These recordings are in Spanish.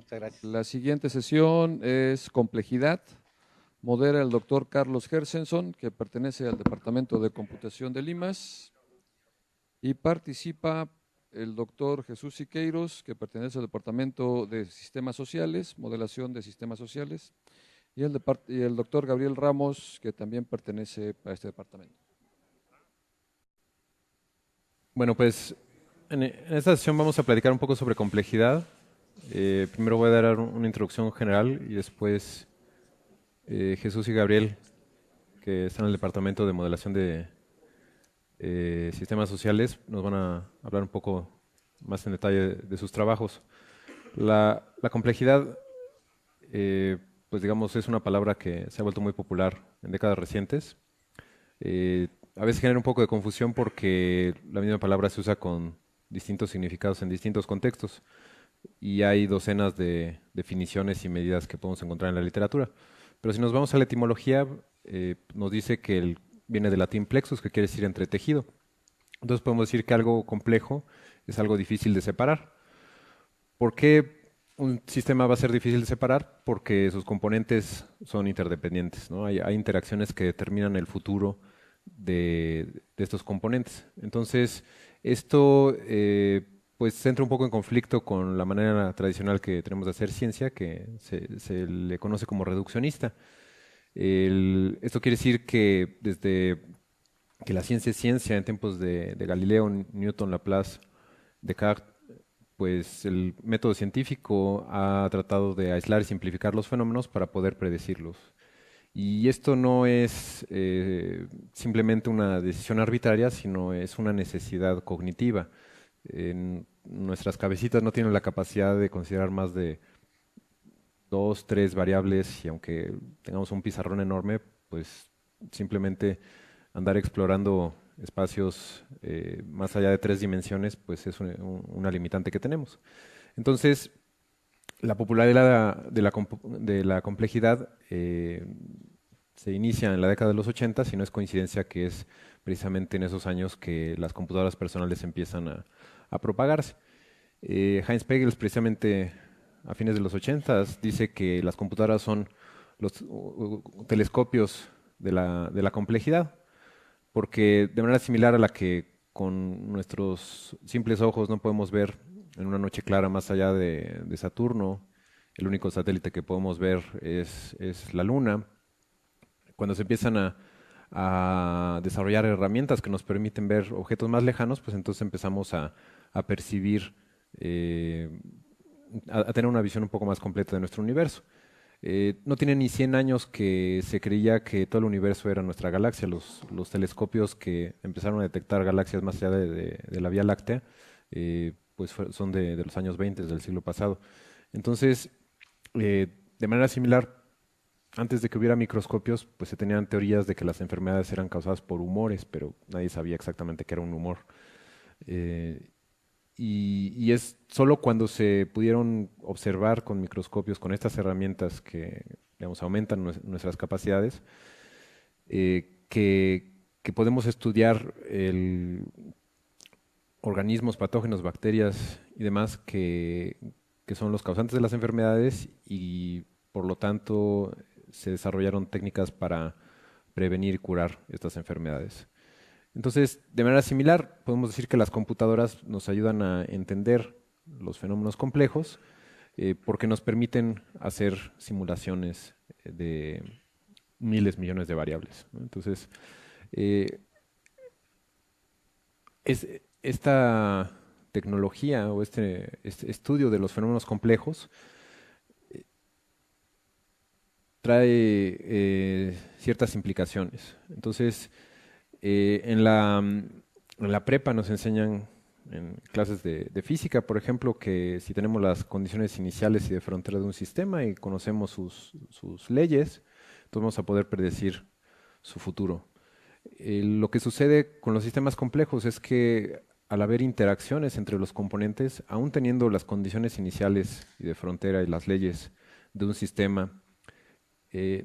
Muchas gracias. La siguiente sesión es complejidad. Modera el doctor Carlos Gersenson, que pertenece al Departamento de Computación de Limas. Y participa el doctor Jesús Siqueiros, que pertenece al Departamento de Sistemas Sociales, Modelación de Sistemas Sociales. Y el doctor Gabriel Ramos, que también pertenece a este departamento. Bueno, pues en esta sesión vamos a platicar un poco sobre complejidad. Primero voy a dar una introducción general y después Jesús y Gabriel, que están en el Departamento de Modelación de Sistemas Sociales, nos van a hablar un poco más en detalle de sus trabajos. La complejidad, pues digamos, es una palabra que se ha vuelto muy popular en décadas recientes. A veces genera un poco de confusión porque la misma palabra se usa con distintos significados en distintos contextos y hay docenas de definiciones y medidas que podemos encontrar en la literatura. Pero si nos vamos a la etimología, nos dice que viene del latín plexus, que quiere decir entretejido. Entonces podemos decir que algo complejo es algo difícil de separar. ¿Por qué un sistema va a ser difícil de separar? Porque sus componentes son interdependientes, ¿no? Hay interacciones que determinan el futuro de estos componentes. Entonces, esto pues entra un poco en conflicto con la manera tradicional que tenemos de hacer ciencia, que se le conoce como reduccionista. Esto quiere decir que desde que la ciencia es ciencia, en tiempos de Galileo, Newton, Laplace, Descartes, pues el método científico ha tratado de aislar y simplificar los fenómenos para poder predecirlos. Y esto no es simplemente una decisión arbitraria, sino es una necesidad cognitiva. Nuestras cabecitas no tienen la capacidad de considerar más de 2, 3 variables y aunque tengamos un pizarrón enorme, pues simplemente andar explorando espacios más allá de 3 dimensiones, pues es una limitante que tenemos. Entonces, la popularidad de la complejidad se inicia en la década de los 80, y no es coincidencia que es precisamente en esos años que las computadoras personales empiezan a propagarse. Heinz Pagels, precisamente a fines de los 80, dice que las computadoras son los telescopios de la complejidad, porque de manera similar a la que con nuestros simples ojos no podemos ver en una noche clara más allá de Saturno, el único satélite que podemos ver es la Luna. Cuando se empiezan a desarrollar herramientas que nos permiten ver objetos más lejanos, pues entonces empezamos a percibir, a tener una visión un poco más completa de nuestro universo. No tiene ni 100 años que se creía que todo el universo era nuestra galaxia. Los telescopios que empezaron a detectar galaxias más allá de la Vía Láctea, pues son de los años 20 del siglo pasado. Entonces, de manera similar, antes de que hubiera microscopios, pues se tenían teorías de que las enfermedades eran causadas por humores, pero nadie sabía exactamente qué era un humor. Y es solo cuando se pudieron observar con microscopios, con estas herramientas que, digamos, aumentan nuestras capacidades, que podemos estudiar organismos, patógenos, bacterias y demás que son los causantes de las enfermedades y por lo tanto se desarrollaron técnicas para prevenir y curar estas enfermedades. Entonces, de manera similar, podemos decir que las computadoras nos ayudan a entender los fenómenos complejos porque nos permiten hacer simulaciones de miles, millones de variables, ¿no? Entonces, esta tecnología o este estudio de los fenómenos complejos trae ciertas implicaciones. Entonces, en la prepa nos enseñan en clases de física, por ejemplo, que si tenemos las condiciones iniciales y de frontera de un sistema y conocemos sus leyes, entonces vamos a poder predecir su futuro. Lo que sucede con los sistemas complejos es que al haber interacciones entre los componentes, aún teniendo las condiciones iniciales y de frontera y las leyes de un sistema,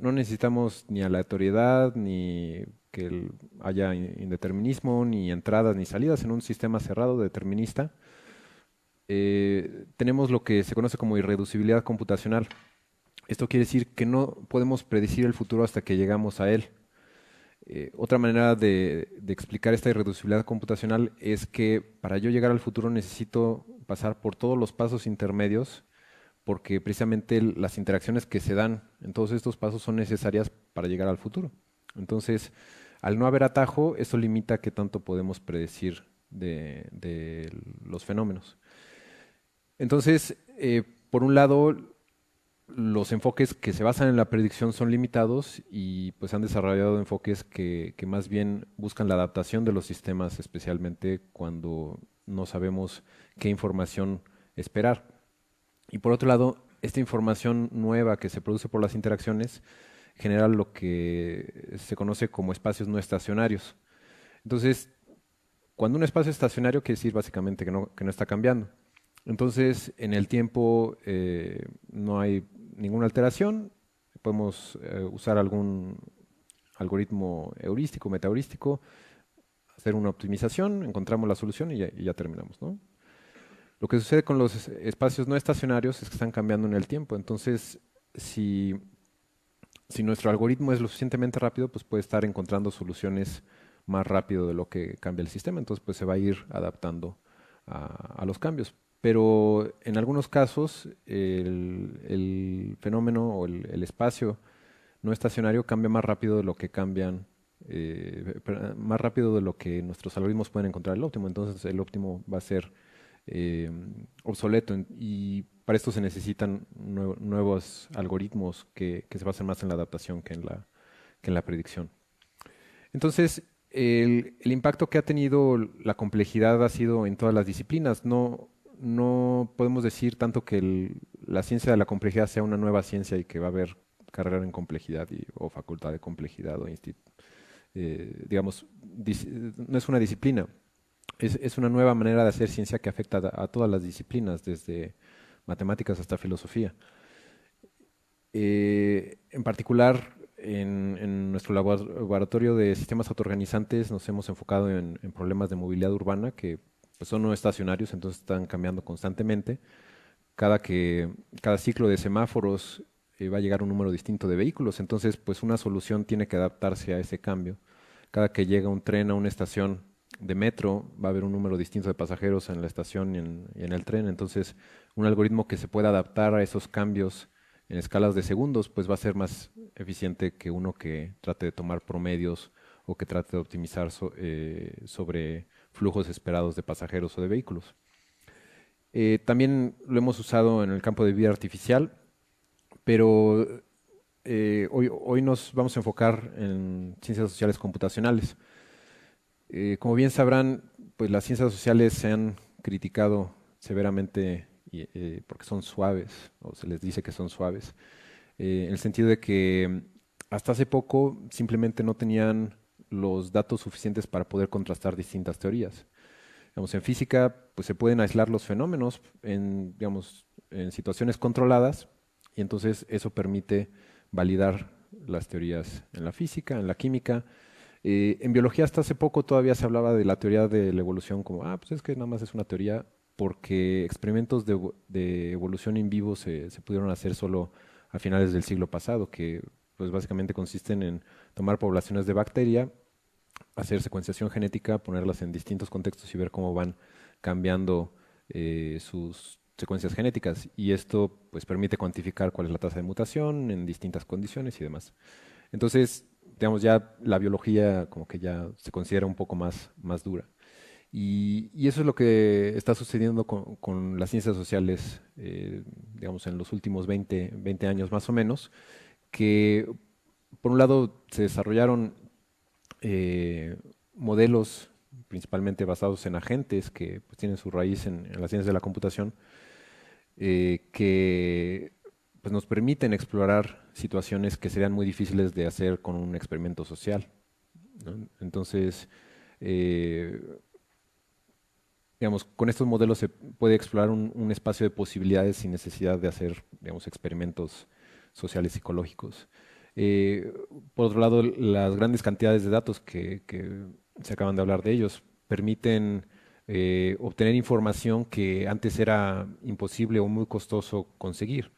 no necesitamos ni aleatoriedad, ni que haya indeterminismo, ni entradas ni salidas en un sistema cerrado determinista, tenemos lo que se conoce como irreducibilidad computacional. Esto quiere decir que no podemos predecir el futuro hasta que llegamos a él. Otra manera de explicar esta irreducibilidad computacional es que para yo llegar al futuro necesito pasar por todos los pasos intermedios, porque precisamente las interacciones que se dan en todos estos pasos son necesarias para llegar al futuro. Entonces, al no haber atajo, eso limita qué tanto podemos predecir de los fenómenos. Entonces, por un lado, los enfoques que se basan en la predicción son limitados y pues han desarrollado enfoques que más bien buscan la adaptación de los sistemas, especialmente cuando no sabemos qué información esperar. Y por otro lado, esta información nueva que se produce por las interacciones genera lo que se conoce como espacios no estacionarios. Entonces, cuando un espacio es estacionario, quiere decir básicamente que no está cambiando. Entonces, en el tiempo no hay ninguna alteración, podemos usar algún algoritmo heurístico, metaheurístico, hacer una optimización, encontramos la solución y ya terminamos, ¿no? Lo que sucede con los espacios no estacionarios es que están cambiando en el tiempo. Entonces, si nuestro algoritmo es lo suficientemente rápido, pues puede estar encontrando soluciones más rápido de lo que cambia el sistema. Entonces, pues se va a ir adaptando a los cambios. Pero en algunos casos, el fenómeno o el espacio no estacionario cambia más rápido de lo que más rápido de lo que nuestros algoritmos pueden encontrar el óptimo. Entonces, el óptimo va a ser obsoleto y para esto se necesitan nuevos algoritmos que se basen más en la adaptación que en la predicción. Entonces, el impacto que ha tenido la complejidad ha sido en todas las disciplinas. No podemos decir tanto que la ciencia de la complejidad sea una nueva ciencia y que va a haber carrera en complejidad o facultad de complejidad o digamos, no es una disciplina. Es una nueva manera de hacer ciencia que afecta a todas las disciplinas, desde matemáticas hasta filosofía. En particular, en nuestro laboratorio de sistemas autoorganizantes nos hemos enfocado en problemas de movilidad urbana que pues, son no estacionarios, entonces están cambiando constantemente. Cada ciclo de semáforos va a llegar un número distinto de vehículos, entonces pues una solución tiene que adaptarse a ese cambio. Cada que llega un tren a una estación de metro, va a haber un número distinto de pasajeros en la estación y en el tren. Entonces, un algoritmo que se pueda adaptar a esos cambios en escalas de segundos, pues va a ser más eficiente que uno que trate de tomar promedios o que trate de optimizar sobre flujos esperados de pasajeros o de vehículos. También lo hemos usado en el campo de vida artificial, pero hoy nos vamos a enfocar en ciencias sociales computacionales. Como bien sabrán, pues las ciencias sociales se han criticado severamente porque son suaves, o se les dice que son suaves, en el sentido de que hasta hace poco simplemente no tenían los datos suficientes para poder contrastar distintas teorías. Digamos, en física, pues se pueden aislar los fenómenos digamos, en situaciones controladas, y entonces eso permite validar las teorías en la física, en la química. En biología hasta hace poco todavía se hablaba de la teoría de la evolución como, pues es que nada más es una teoría, porque experimentos de evolución in vivo se pudieron hacer solo a finales del siglo pasado, que pues básicamente consisten en tomar poblaciones de bacteria, hacer secuenciación genética, ponerlas en distintos contextos y ver cómo van cambiando sus secuencias genéticas. Y esto pues permite cuantificar cuál es la tasa de mutación en distintas condiciones y demás. Entonces, digamos, ya la biología como que ya se considera un poco más dura. Y eso es lo que está sucediendo con las ciencias sociales, digamos, en los últimos 20 años más o menos, que por un lado se desarrollaron modelos principalmente basados en agentes que pues, tienen su raíz en las ciencias de la computación, que pues, nos permiten explorar situaciones que serían muy difíciles de hacer con un experimento social, ¿no? Entonces, digamos, con estos modelos se puede explorar un espacio de posibilidades sin necesidad de hacer, digamos, experimentos sociales psicológicos. Por otro lado, las grandes cantidades de datos que se acaban de hablar de ellos permiten obtener información que antes era imposible o muy costoso conseguir.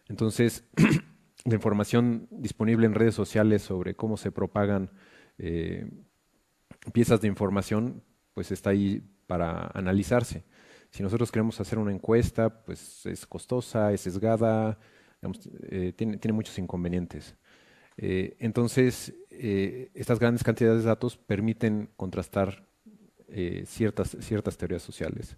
Entonces, la información disponible en redes sociales sobre cómo se propagan piezas de información, pues está ahí para analizarse. Si nosotros queremos hacer una encuesta, pues es costosa, es sesgada, digamos, tiene muchos inconvenientes. Entonces, estas grandes cantidades de datos permiten contrastar ciertas teorías sociales.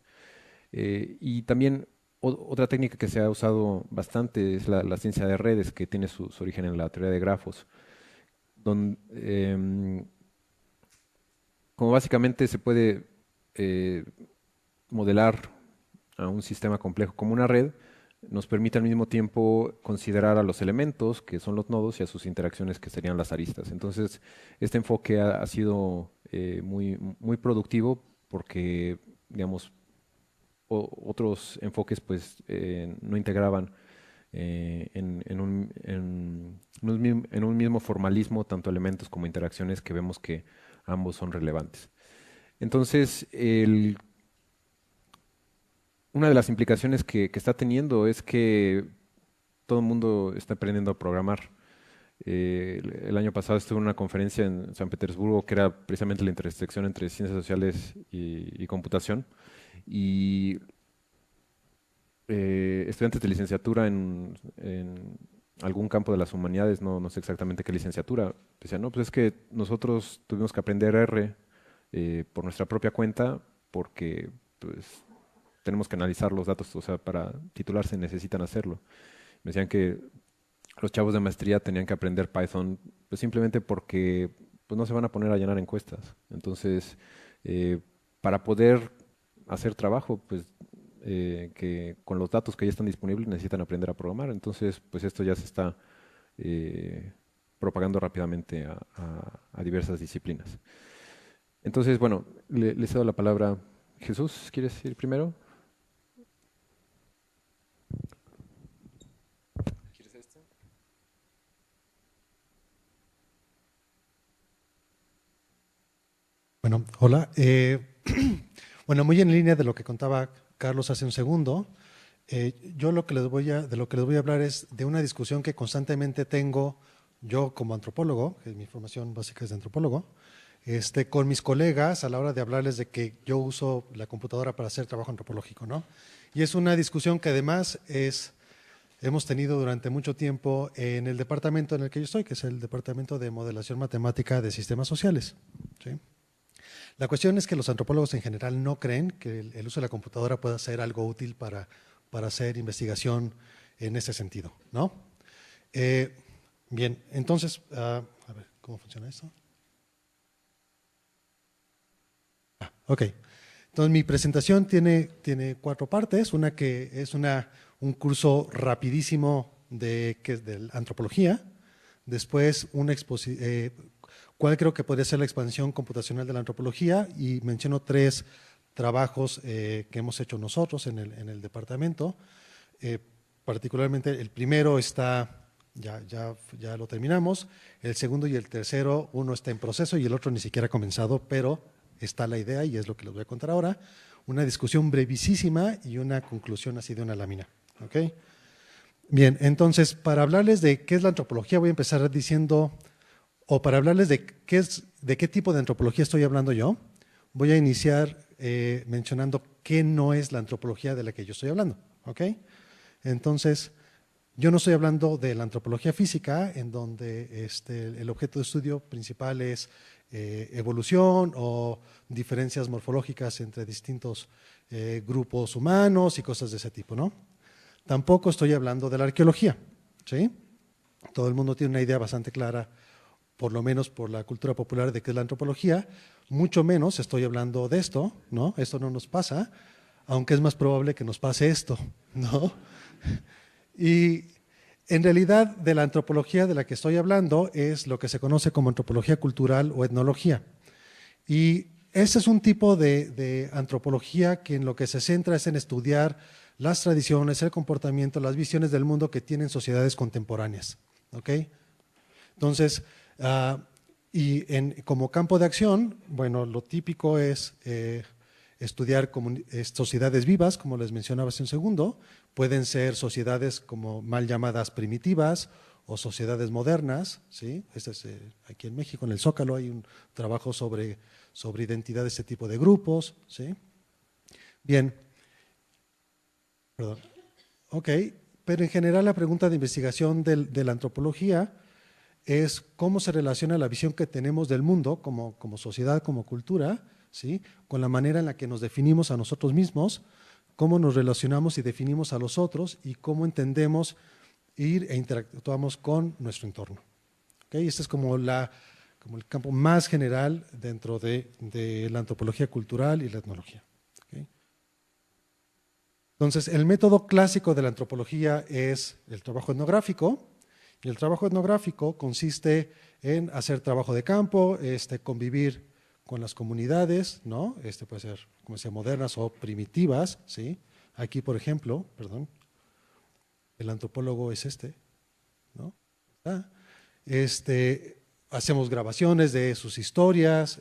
Y también otra técnica que se ha usado bastante es la ciencia de redes, que tiene su origen en la teoría de grafos, donde, como básicamente se puede modelar a un sistema complejo como una red, nos permite al mismo tiempo considerar a los elementos, que son los nodos, y a sus interacciones, que serían las aristas. Entonces, este enfoque ha sido muy productivo porque, digamos, otros enfoques pues no integraban en un mismo formalismo tanto elementos como interacciones, que vemos que ambos son relevantes. Entonces, una de las implicaciones que está teniendo es que todo el mundo está aprendiendo a programar. El año pasado estuve en una conferencia en San Petersburgo que era precisamente la intersección entre ciencias sociales y computación. Y estudiantes de licenciatura en algún campo de las humanidades, no sé exactamente qué licenciatura, decían, no, pues es que nosotros tuvimos que aprender R por nuestra propia cuenta porque pues tenemos que analizar los datos, o sea, para titularse necesitan hacerlo. Me decían que los chavos de maestría tenían que aprender Python pues simplemente porque pues no se van a poner a llenar encuestas. Entonces, para poder hacer trabajo, pues que con los datos que ya están disponibles necesitan aprender a programar. Entonces, pues esto ya se está propagando rápidamente a diversas disciplinas. Entonces, bueno, le cedo la palabra. Jesús, ¿quieres ir primero? ¿Quieres este? Bueno, hola. Bueno, muy en línea de lo que contaba Carlos hace un segundo. Yo de lo que les voy a hablar es de una discusión que constantemente tengo yo como antropólogo, que mi formación básica es de antropólogo, con mis colegas a la hora de hablarles de que yo uso la computadora para hacer trabajo antropológico, ¿no? Y es una discusión que además hemos tenido durante mucho tiempo en el departamento en el que yo estoy, que es el Departamento de Modelación Matemática de Sistemas Sociales, ¿sí? La cuestión es que los antropólogos en general no creen que el uso de la computadora pueda ser algo útil para hacer investigación en ese sentido, ¿no? Bien, entonces, a ver, ¿cómo funciona esto? Ok, entonces mi presentación tiene 4 partes, una que es un curso rapidísimo de antropología, después cuál creo que podría ser la expansión computacional de la antropología, y menciono 3 trabajos que hemos hecho nosotros en el departamento. Particularmente el primero ya lo terminamos, el segundo y el tercero, uno está en proceso y el otro ni siquiera ha comenzado, pero está la idea y es lo que les voy a contar ahora. Una discusión brevísima y una conclusión así de una lámina. ¿Okay? Bien, entonces, para hablarles de qué es la antropología, voy a empezar diciendo, o para hablarles de qué tipo de antropología estoy hablando yo, voy a iniciar mencionando qué no es la antropología de la que yo estoy hablando. ¿Okay? Entonces, yo no estoy hablando de la antropología física, en donde el objeto de estudio principal es evolución o diferencias morfológicas entre distintos grupos humanos y cosas de ese tipo, ¿no? Tampoco estoy hablando de la arqueología, ¿sí? Todo el mundo tiene una idea bastante clara, por lo menos por la cultura popular, de qué es la antropología. Mucho menos estoy hablando de esto, ¿no? Esto no nos pasa, aunque es más probable que nos pase esto, ¿no? Y en realidad, de la antropología de la que estoy hablando es lo que se conoce como antropología cultural o etnología. Y ese es un tipo de antropología que en lo que se centra es en estudiar las tradiciones, el comportamiento, las visiones del mundo que tienen sociedades contemporáneas. ¿Okay? Entonces, como campo de acción, bueno, lo típico es estudiar sociedades vivas, como les mencionaba hace un segundo, pueden ser sociedades como mal llamadas primitivas o sociedades modernas, ¿sí? Este es, aquí en México, en el Zócalo, hay un trabajo sobre identidad de este tipo de grupos, ¿sí? Bien, perdón. Ok, pero en general la pregunta de investigación de la antropología es cómo se relaciona la visión que tenemos del mundo como sociedad, como cultura, ¿sí? Con la manera en la que nos definimos a nosotros mismos, cómo nos relacionamos y definimos a los otros y cómo entendemos e interactuamos con nuestro entorno. ¿Okay? Este es como el campo más general dentro de la antropología cultural y la etnología. ¿Okay? Entonces, el método clásico de la antropología es el trabajo etnográfico, y el trabajo etnográfico consiste en hacer trabajo de campo, convivir con las comunidades, ¿no? Puede ser, como decía, modernas o primitivas, ¿sí? Aquí, por ejemplo, perdón, el antropólogo es ¿no? Hacemos grabaciones de sus historias,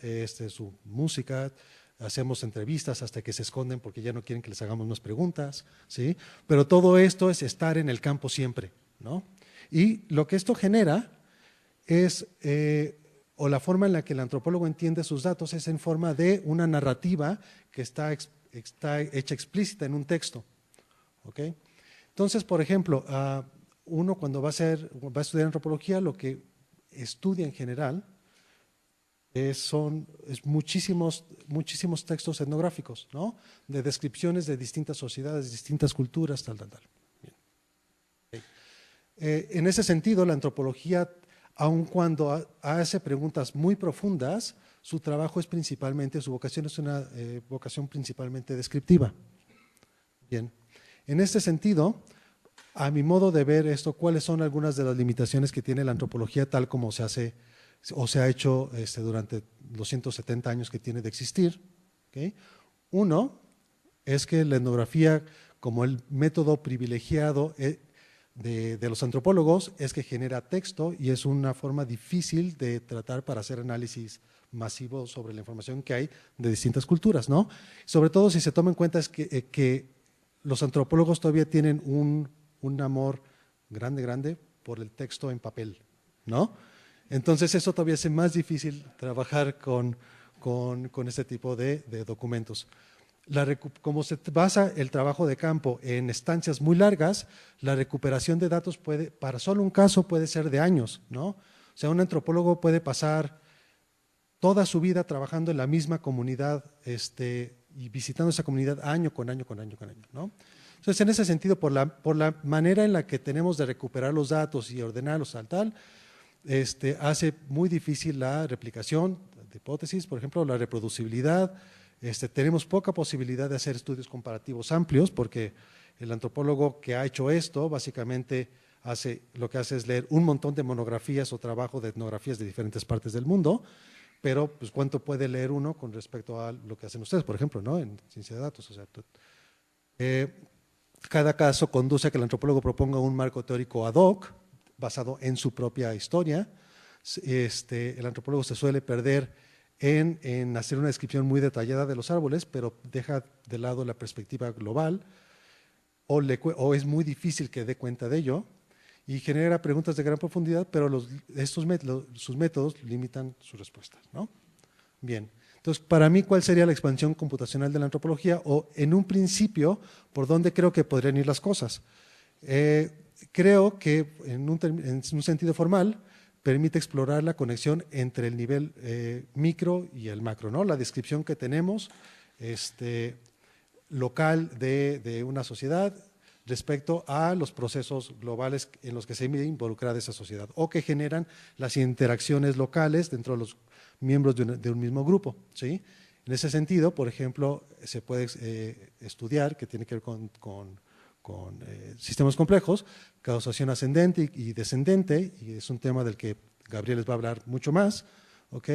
su música, hacemos entrevistas hasta que se esconden porque ya no quieren que les hagamos más preguntas, ¿sí? Pero todo esto es estar en el campo siempre, ¿no? Y lo que esto genera es, o la forma en la que el antropólogo entiende sus datos es en forma de una narrativa que está hecha explícita en un texto. ¿Ok? Entonces, por ejemplo, uno cuando va a estudiar antropología, lo que estudia en general son muchísimos textos etnográficos, ¿no? De descripciones de distintas sociedades, distintas culturas, tal. En ese sentido, la antropología, aun cuando hace preguntas muy profundas, su trabajo es principalmente, su vocación es una vocación principalmente descriptiva. Bien, en este sentido, a mi modo de ver esto, ¿cuáles son algunas de las limitaciones que tiene la antropología tal como se hace o se ha hecho durante los 170 años que tiene de existir? ¿Okay? Uno es que la etnografía, como el método privilegiado de los antropólogos, es que genera texto y es una forma difícil de tratar para hacer análisis masivo sobre la información que hay de distintas culturas, ¿no? Sobre todo si se toma en cuenta es que los antropólogos todavía tienen un amor grande por el texto en papel, ¿no? Entonces eso todavía hace más difícil trabajar con este tipo de documentos. Como se basa el trabajo de campo en estancias muy largas, la recuperación de datos para solo un caso puede ser de años, ¿no? O sea, un antropólogo puede pasar toda su vida trabajando en la misma comunidad y visitando esa comunidad año con año, ¿no? Entonces, en ese sentido, por la manera en la que tenemos de recuperar los datos y ordenarlos tal, hace muy difícil la replicación de hipótesis, por ejemplo, la reproducibilidad. Tenemos poca posibilidad de hacer estudios comparativos amplios porque el antropólogo que ha hecho esto básicamente lo que hace es leer un montón de monografías o trabajo de etnografías de diferentes partes del mundo, pero pues ¿cuánto puede leer uno con respecto a lo que hacen ustedes, por ejemplo, ¿no? En ciencia de datos? O sea, cada caso conduce a que el antropólogo proponga un marco teórico ad hoc basado en su propia historia. El antropólogo se suele perder en hacer una descripción muy detallada de los árboles, pero deja de lado la perspectiva global o es muy difícil que dé cuenta de ello y genera preguntas de gran profundidad, pero sus métodos limitan sus respuestas, ¿no? Bien, entonces para mí, ¿cuál sería la expansión computacional de la antropología? O en un principio, ¿por dónde creo que podrían ir las cosas? Creo que en un sentido formal permite explorar la conexión entre el nivel micro y el macro, ¿no? La descripción que tenemos local de una sociedad respecto a los procesos globales en los que se ve involucrada esa sociedad o que generan las interacciones locales dentro de los miembros de un mismo grupo, ¿sí? En ese sentido, por ejemplo, se puede estudiar, que tiene que ver con sistemas complejos, causación ascendente y descendente, y es un tema del que Gabriel les va a hablar mucho más, ¿ok?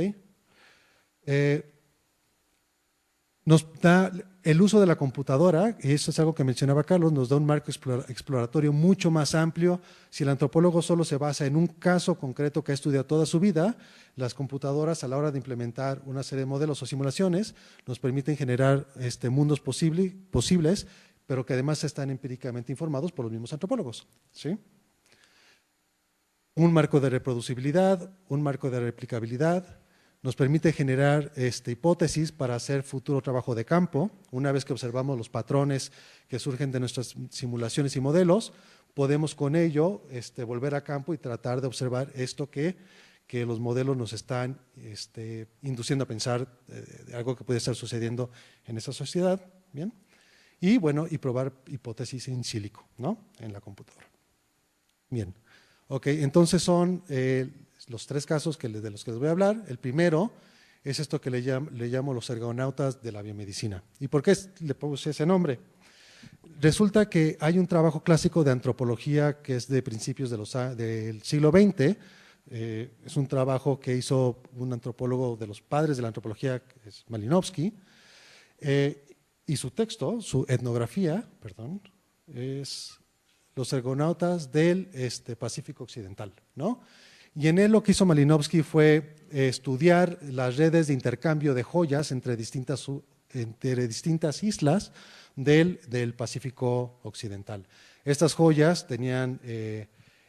Nos da el uso de la computadora, y eso es algo que mencionaba Carlos, nos da un marco exploratorio mucho más amplio. Si el antropólogo solo se basa en un caso concreto que ha estudiado toda su vida, las computadoras a la hora de implementar una serie de modelos o simulaciones nos permiten generar mundos posibles, pero que además están empíricamente informados por los mismos antropólogos, ¿sí? Un marco de reproducibilidad, un marco de replicabilidad, nos permite generar hipótesis para hacer futuro trabajo de campo. Una vez que observamos los patrones que surgen de nuestras simulaciones y modelos, podemos con ello volver a campo y tratar de observar esto que los modelos nos están induciendo a pensar algo que puede estar sucediendo en esa sociedad. ¿Bien? Y bueno, y probar hipótesis in silico, ¿no? En la computadora. Bien. Ok, entonces son los 3 casos de los que les voy a hablar. El primero es esto que le llamo los ergonautas de la biomedicina. ¿Y por qué le puse ese nombre? Resulta que hay un trabajo clásico de antropología que es de principios del siglo XX. Es un trabajo que hizo un antropólogo de los padres de la antropología, que es Malinowski. Y su texto, su etnografía, perdón, es Los ergonautas del Pacífico Occidental, ¿no? Y en él lo que hizo Malinowski fue estudiar las redes de intercambio de joyas entre distintas islas del Pacífico Occidental. Estas joyas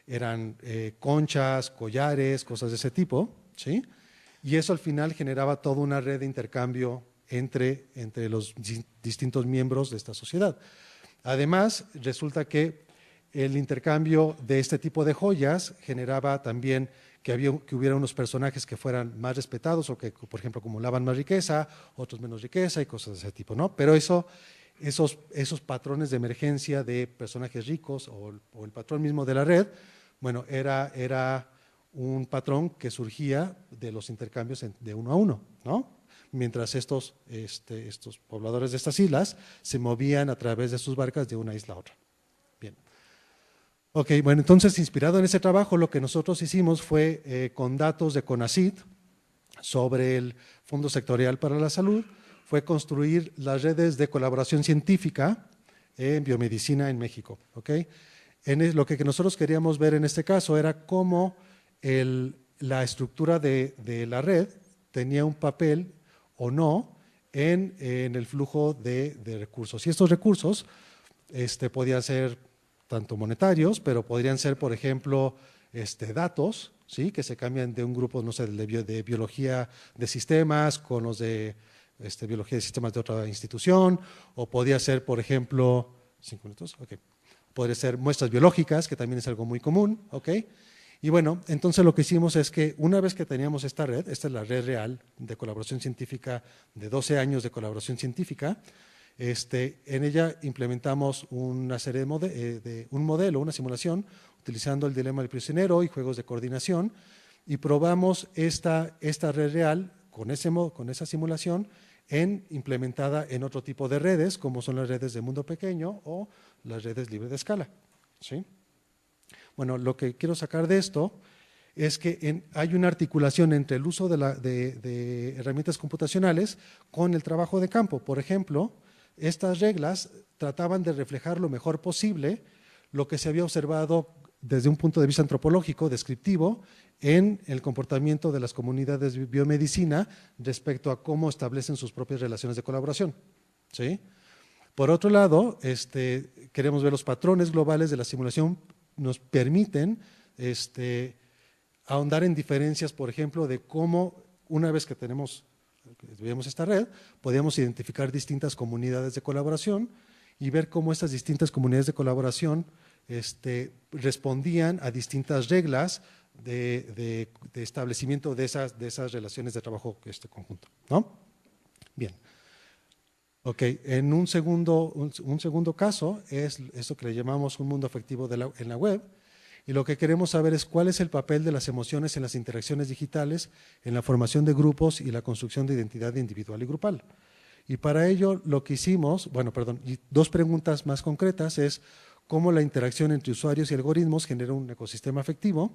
eran conchas, collares, cosas de ese tipo, ¿sí? Y eso al final generaba toda una red de intercambio entre los distintos miembros de esta sociedad. Además, resulta que el intercambio de este tipo de joyas generaba también que hubiera unos personajes que fueran más respetados o que, por ejemplo, acumulaban más riqueza, otros menos riqueza y cosas de ese tipo, ¿no? Pero esos patrones de emergencia de personajes ricos o el patrón mismo de la red, bueno, era un patrón que surgía de los intercambios de uno a uno, ¿no? Mientras estos pobladores de estas islas se movían a través de sus barcas de una isla a otra. Bien. Ok, bueno, entonces inspirado en ese trabajo, lo que nosotros hicimos fue, con datos de CONACYT sobre el Fondo Sectorial para la Salud, fue construir las redes de colaboración científica en biomedicina en México. ¿Okay? Lo que nosotros queríamos ver en este caso era cómo la estructura de la red tenía un papel o no en el flujo de recursos. Y estos recursos podían ser tanto monetarios, pero podrían ser, por ejemplo, datos, ¿sí? Que se cambian de un grupo, no sé, de biología de sistemas con los de biología de sistemas de otra institución, o podría ser, por ejemplo, 5 minutos, ok. Podría ser muestras biológicas, que también es algo muy común, ¿ok? Y bueno, entonces lo que hicimos es que una vez que teníamos esta red, esta es la red real de colaboración científica, de 12 años de colaboración científica, en ella implementamos una serie un modelo, una simulación, utilizando el dilema del prisionero y juegos de coordinación, y probamos esta red real con esa simulación implementada en otro tipo de redes, como son las redes de mundo pequeño o las redes libres de escala, ¿sí? Bueno, lo que quiero sacar de esto es que hay una articulación entre el uso de herramientas computacionales con el trabajo de campo. Por ejemplo, estas reglas trataban de reflejar lo mejor posible lo que se había observado desde un punto de vista antropológico, descriptivo, en el comportamiento de las comunidades de biomedicina respecto a cómo establecen sus propias relaciones de colaboración, ¿sí? Por otro lado, queremos ver los patrones globales de la simulación, nos permiten ahondar en diferencias, por ejemplo, de cómo una vez que vemos esta red, podíamos identificar distintas comunidades de colaboración y ver cómo estas distintas comunidades de colaboración respondían a distintas reglas de establecimiento de esas relaciones de trabajo conjunto, ¿no? Bien. Ok, en un segundo caso es eso que le llamamos un mundo afectivo en la web, y lo que queremos saber es cuál es el papel de las emociones en las interacciones digitales, en la formación de grupos y la construcción de identidad individual y grupal. Y para ello lo que hicimos, y 2 preguntas más concretas es cómo la interacción entre usuarios y algoritmos genera un ecosistema afectivo,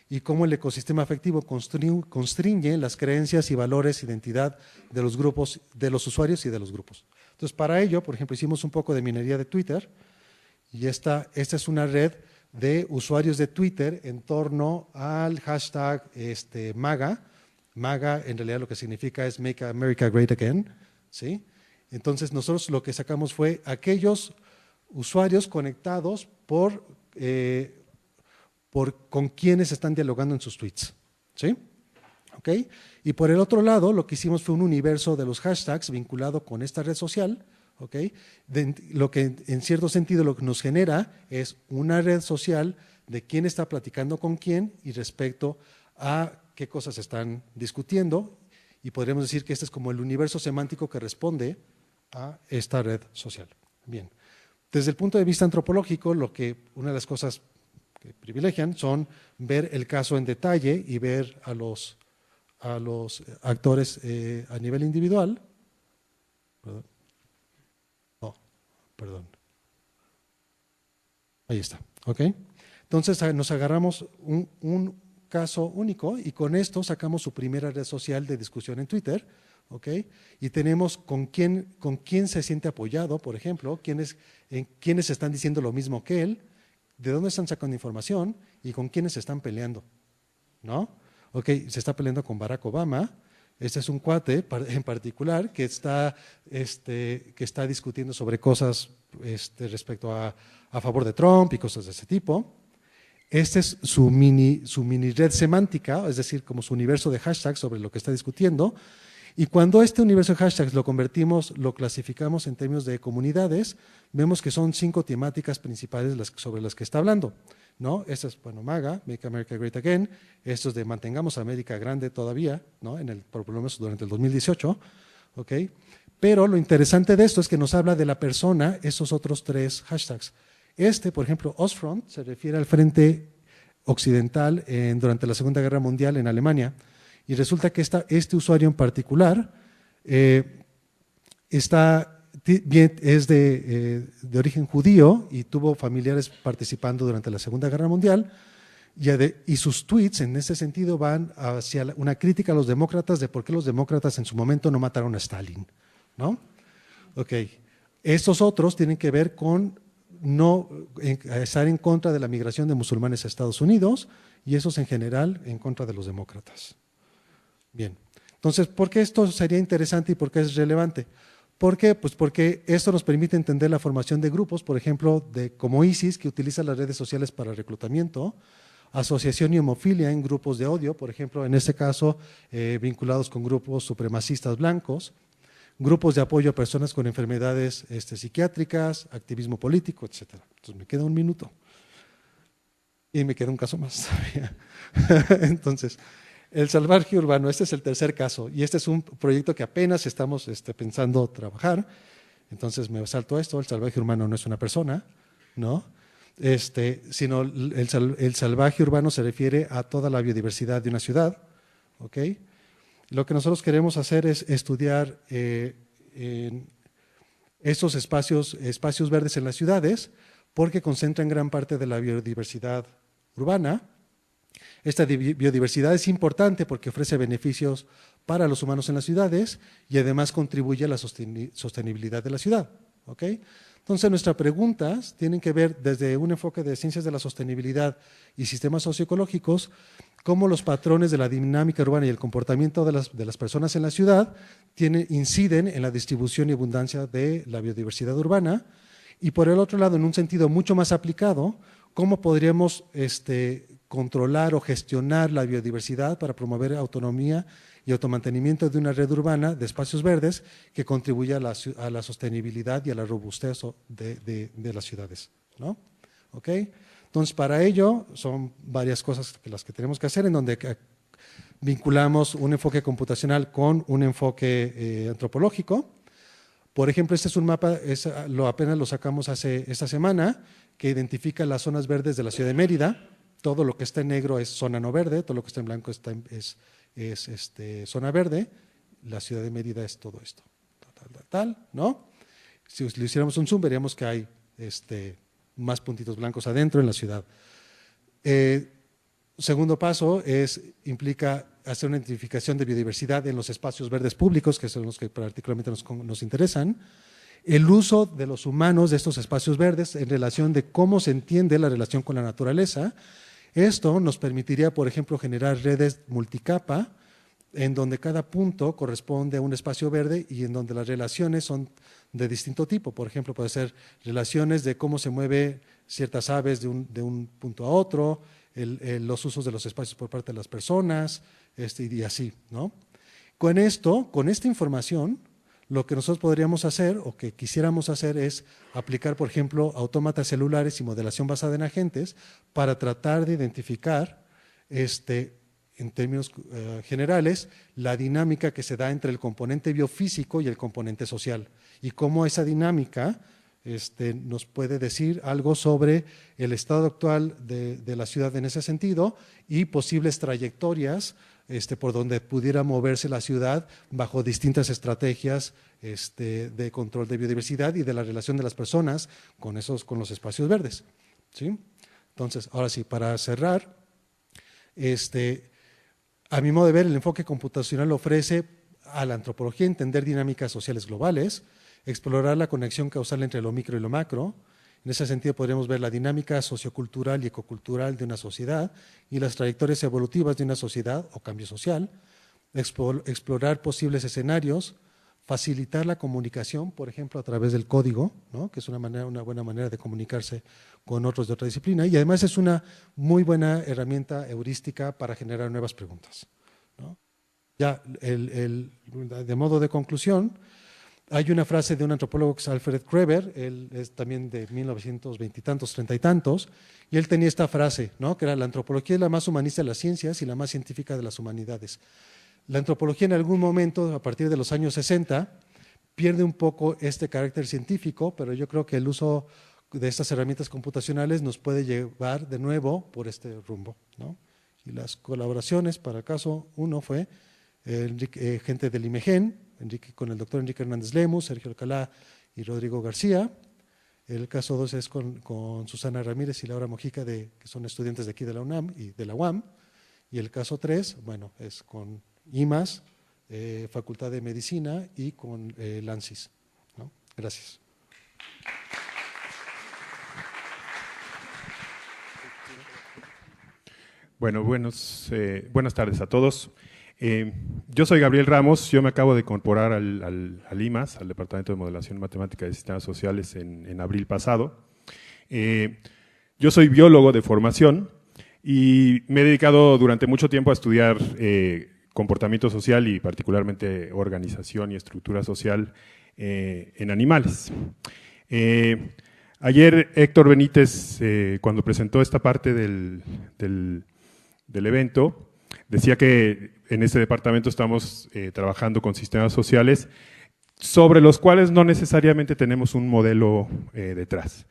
y cómo el ecosistema afectivo constriñe las creencias y valores, identidad de los grupos, de los usuarios y de los grupos. Entonces, para ello, por ejemplo, hicimos un poco de minería de Twitter y esta es una red de usuarios de Twitter en torno al hashtag MAGA. MAGA en realidad lo que significa es Make America Great Again, ¿sí? Entonces, nosotros lo que sacamos fue aquellos usuarios conectados con quienes están dialogando en sus tweets, ¿sí? ¿Ok? Y por el otro lado, lo que hicimos fue un universo de los hashtags vinculado con esta red social, ¿ok? Lo que en cierto sentido lo que nos genera es una red social de quién está platicando con quién y respecto a qué cosas están discutiendo, y podríamos decir que este es como el universo semántico que responde a esta red social. Bien. Desde el punto de vista antropológico, una de las cosas que privilegian son ver el caso en detalle y ver a los actores a nivel individual. Perdón. No, perdón. Ahí está, ¿ok? Entonces nos agarramos un caso único y con esto sacamos su primera red social de discusión en Twitter, ¿ok? Y tenemos con quién se siente apoyado, por ejemplo, quiénes están diciendo lo mismo que él, de dónde están sacando información y con quiénes se están peleando, ¿no? Ok, se está peleando con Barack Obama. Este es un cuate en particular que está discutiendo sobre cosas respecto a favor de Trump y cosas de ese tipo. Este es su mini red semántica, es decir, como su universo de hashtags sobre lo que está discutiendo. Y cuando este universo de hashtags lo clasificamos en términos de comunidades, vemos que son 5 temáticas principales sobre las que está hablando, ¿no? Esta es, bueno, MAGA, Make America Great Again. Esto es de mantengamos a América grande todavía, ¿no? Por lo menos durante el 2018, ¿ok? Pero lo interesante de esto es que nos habla de la persona esos otros 3 hashtags. Por ejemplo, Ostfront, se refiere al frente occidental durante la Segunda Guerra Mundial en Alemania, y resulta que este usuario en particular es de origen judío y tuvo familiares participando durante la Segunda Guerra Mundial, y sus tweets en ese sentido van hacia una crítica a los demócratas de por qué los demócratas en su momento no mataron a Stalin, ¿no? Ok, estos otros tienen que ver con estar en contra de la migración de musulmanes a Estados Unidos, y esos en general en contra de los demócratas. Bien, entonces, ¿por qué esto sería interesante y por qué es relevante? ¿Por qué? Pues porque esto nos permite entender la formación de grupos, por ejemplo, como ISIS, que utiliza las redes sociales para reclutamiento, asociación y homofilia en grupos de odio, por ejemplo, en este caso, vinculados con grupos supremacistas blancos, grupos de apoyo a personas con enfermedades psiquiátricas, activismo político, etc. Entonces, me queda un minuto. Y me queda un caso más todavía. Entonces, el salvaje urbano, este es el tercer caso, y este es un proyecto que apenas estamos pensando trabajar. Entonces, me salto esto: el salvaje urbano no es una persona, ¿no? Sino el salvaje urbano se refiere a toda la biodiversidad de una ciudad, ¿ok? Lo que nosotros queremos hacer es estudiar en estos espacios verdes en las ciudades, porque concentran gran parte de la biodiversidad urbana. Esta biodiversidad es importante porque ofrece beneficios para los humanos en las ciudades y además contribuye a la sostenibilidad de la ciudad, ¿ok? Entonces, nuestras preguntas tienen que ver desde un enfoque de ciencias de la sostenibilidad y sistemas socioecológicos, cómo los patrones de la dinámica urbana y el comportamiento de las personas en la ciudad inciden en la distribución y abundancia de la biodiversidad urbana, y por el otro lado, en un sentido mucho más aplicado, cómo podríamos controlar o gestionar la biodiversidad para promover autonomía y automantenimiento de una red urbana de espacios verdes que contribuya a la sostenibilidad y a la robustez de las ciudades, ¿no? ¿Ok? Entonces, para ello son varias cosas las que tenemos que hacer, en donde vinculamos un enfoque computacional con un enfoque antropológico. Por ejemplo, este es un mapa, apenas lo sacamos esta semana, que identifica las zonas verdes de la ciudad de Mérida. Todo lo que está en negro es zona no verde, todo lo que está en blanco es zona verde. La ciudad de Mérida es todo esto, ¿no? Si le hiciéramos un zoom, veríamos que hay más puntitos blancos adentro en la ciudad. Segundo paso implica hacer una identificación de biodiversidad en los espacios verdes públicos, que son los que particularmente nos interesan. El uso de los humanos de estos espacios verdes en relación de cómo se entiende la relación con la naturaleza. Esto nos permitiría, por ejemplo, generar redes multicapa, en donde cada punto corresponde a un espacio verde y en donde las relaciones son de distinto tipo. Por ejemplo, puede ser relaciones de cómo se mueven ciertas aves de un punto a otro, los usos de los espacios por parte de las personas, y así, ¿no? Con esta información, lo que nosotros podríamos hacer o que quisiéramos hacer es aplicar, por ejemplo, autómatas celulares y modelación basada en agentes para tratar de identificar, en términos generales, la dinámica que se da entre el componente biofísico y el componente social y cómo esa dinámica nos puede decir algo sobre el estado actual de la ciudad en ese sentido y posibles trayectorias por donde pudiera moverse la ciudad bajo distintas estrategias de control de biodiversidad y de la relación de las personas con los espacios verdes, ¿sí? Entonces, ahora sí, para cerrar, a mi modo de ver, el enfoque computacional ofrece a la antropología entender dinámicas sociales globales, explorar la conexión causal entre lo micro y lo macro. En ese sentido podríamos ver la dinámica sociocultural y ecocultural de una sociedad y las trayectorias evolutivas de una sociedad o cambio social, explorar posibles escenarios, facilitar la comunicación, por ejemplo, a través del código, ¿no? Que es una buena manera de comunicarse con otros de otra disciplina, y además es una muy buena herramienta heurística para generar nuevas preguntas, ¿no? Ya, de modo de conclusión, hay una frase de un antropólogo que es Alfred Kreber, él es también de 1920 y tantos, 30 y tantos, y él tenía esta frase, ¿no? Que era: la antropología es la más humanista de las ciencias y la más científica de las humanidades. La antropología en algún momento, a partir de los años 60, pierde un poco este carácter científico, pero yo creo que el uso de estas herramientas computacionales nos puede llevar de nuevo por este rumbo, ¿no? Y las colaboraciones, para el caso 1 fue gente del IMEGEN, con el doctor Enrique Hernández Lemus, Sergio Alcalá y Rodrigo García. El caso 2 es con Susana Ramírez y Laura Mojica, que son estudiantes de aquí de la UNAM y de la UAM. Y el caso 3, bueno, es con IMAS, Facultad de Medicina, y con LANCIS, ¿no? Gracias. Bueno, buenas tardes a todos. Yo soy Gabriel Ramos, yo me acabo de incorporar al IMAS, al Departamento de Modelación Matemática de Sistemas Sociales, en abril pasado. Yo soy biólogo de formación y me he dedicado durante mucho tiempo a estudiar comportamiento social y particularmente organización y estructura social en animales. Ayer Héctor Benítez, cuando presentó esta parte del evento, decía que en este departamento estamos trabajando con sistemas sociales sobre los cuales no necesariamente tenemos un modelo detrás.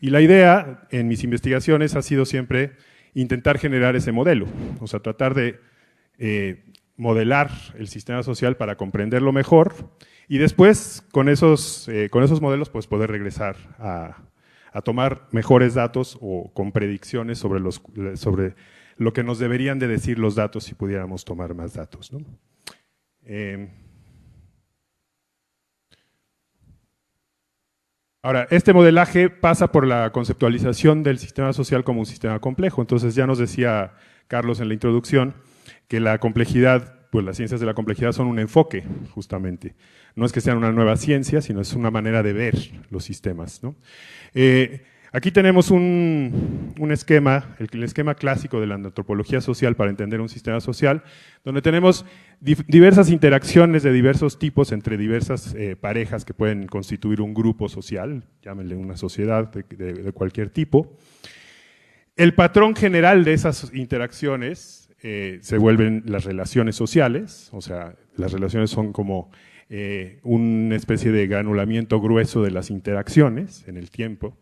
Y la idea en mis investigaciones ha sido siempre intentar generar ese modelo, o sea, tratar de modelar el sistema social para comprenderlo mejor y después con esos modelos pues poder regresar a tomar mejores datos o con predicciones sobre lo que nos deberían de decir los datos si pudiéramos tomar más datos, ¿no? Ahora, este modelaje pasa por la conceptualización del sistema social como un sistema complejo. Entonces ya nos decía Carlos en la introducción que la complejidad, pues las ciencias de la complejidad son un enfoque, justamente. No es que sean una nueva ciencia, sino es una manera de ver los sistemas, ¿no? Aquí tenemos un esquema, el esquema clásico de la antropología social para entender un sistema social, donde tenemos diversas interacciones de diversos tipos entre diversas parejas que pueden constituir un grupo social, llámenle una sociedad de cualquier tipo. El patrón general de esas interacciones se vuelven las relaciones sociales, o sea, las relaciones son como una especie de granulamiento grueso de las interacciones en el tiempo.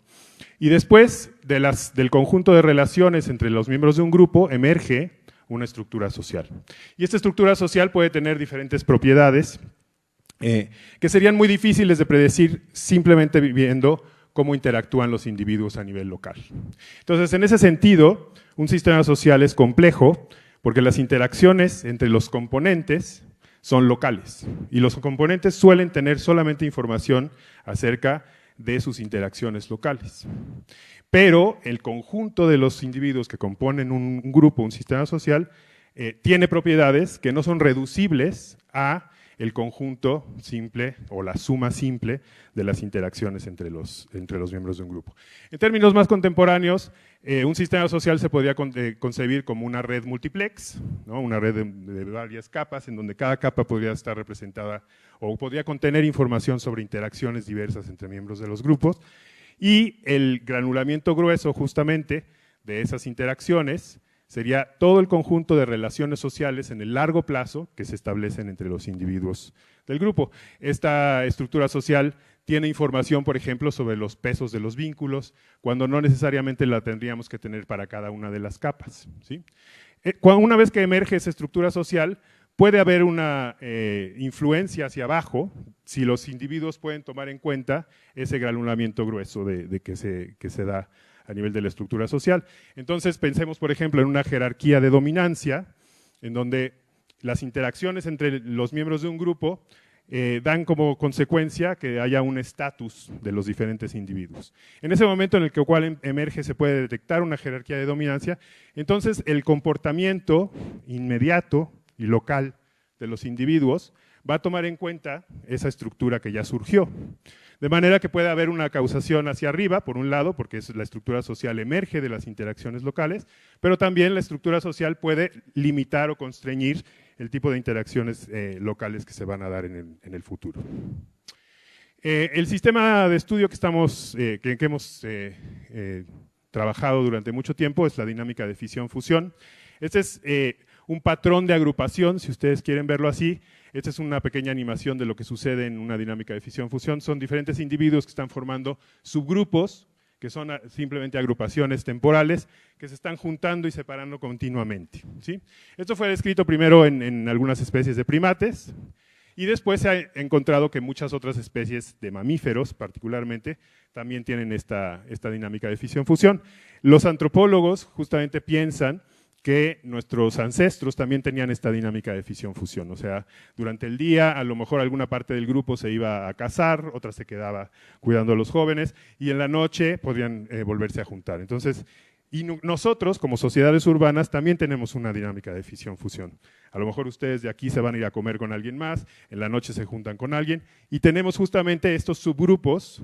Y después del conjunto de relaciones entre los miembros de un grupo emerge una estructura social. Y esta estructura social puede tener diferentes propiedades que serían muy difíciles de predecir simplemente viendo cómo interactúan los individuos a nivel local. Entonces, en ese sentido, un sistema social es complejo porque las interacciones entre los componentes son locales y los componentes suelen tener solamente información acerca de sus interacciones locales. Pero el conjunto de los individuos que componen un grupo, un sistema social, tiene propiedades que no son reducibles a el conjunto simple o la suma simple de las interacciones entre los miembros de un grupo. En términos más contemporáneos, un sistema social se podría concebir como una red multiplex, ¿no? Una red de varias capas, en donde cada capa podría estar representada o podría contener información sobre interacciones diversas entre miembros de los grupos, y el granulamiento grueso justamente de esas interacciones sería todo el conjunto de relaciones sociales en el largo plazo que se establecen entre los individuos del grupo. Esta estructura social tiene información, por ejemplo, sobre los pesos de los vínculos, cuando no necesariamente la tendríamos que tener para cada una de las capas, ¿sí? Una vez que emerge esa estructura social, puede haber una influencia hacia abajo si los individuos pueden tomar en cuenta ese granulamiento grueso que se da a nivel de la estructura social. Entonces pensemos, por ejemplo, en una jerarquía de dominancia, en donde las interacciones entre los miembros de un grupo dan como consecuencia que haya un estatus de los diferentes individuos. En ese momento en el cual emerge se puede detectar una jerarquía de dominancia, entonces el comportamiento inmediato y local de los individuos va a tomar en cuenta esa estructura que ya surgió. De manera que puede haber una causación hacia arriba, por un lado, porque la estructura social emerge de las interacciones locales, pero también la estructura social puede limitar o constreñir el tipo de interacciones locales que se van a dar en el futuro. El sistema de estudio que hemos trabajado durante mucho tiempo es la dinámica de fisión-fusión. Este es un patrón de agrupación, si ustedes quieren verlo así. Esta es una pequeña animación de lo que sucede en una dinámica de fisión-fusión. Son diferentes individuos que están formando subgrupos, que son simplemente agrupaciones temporales, que se están juntando y separando continuamente, ¿sí? Esto fue descrito primero en algunas especies de primates, y después se ha encontrado que muchas otras especies de mamíferos, particularmente, también tienen esta dinámica de fisión-fusión. Los antropólogos justamente piensan que nuestros ancestros también tenían esta dinámica de fisión-fusión, o sea, durante el día a lo mejor alguna parte del grupo se iba a cazar, otra se quedaba cuidando a los jóvenes, y en la noche podrían volverse a juntar. Entonces, y nosotros como sociedades urbanas también tenemos una dinámica de fisión-fusión. A lo mejor ustedes de aquí se van a ir a comer con alguien más, en la noche se juntan con alguien, y tenemos justamente estos subgrupos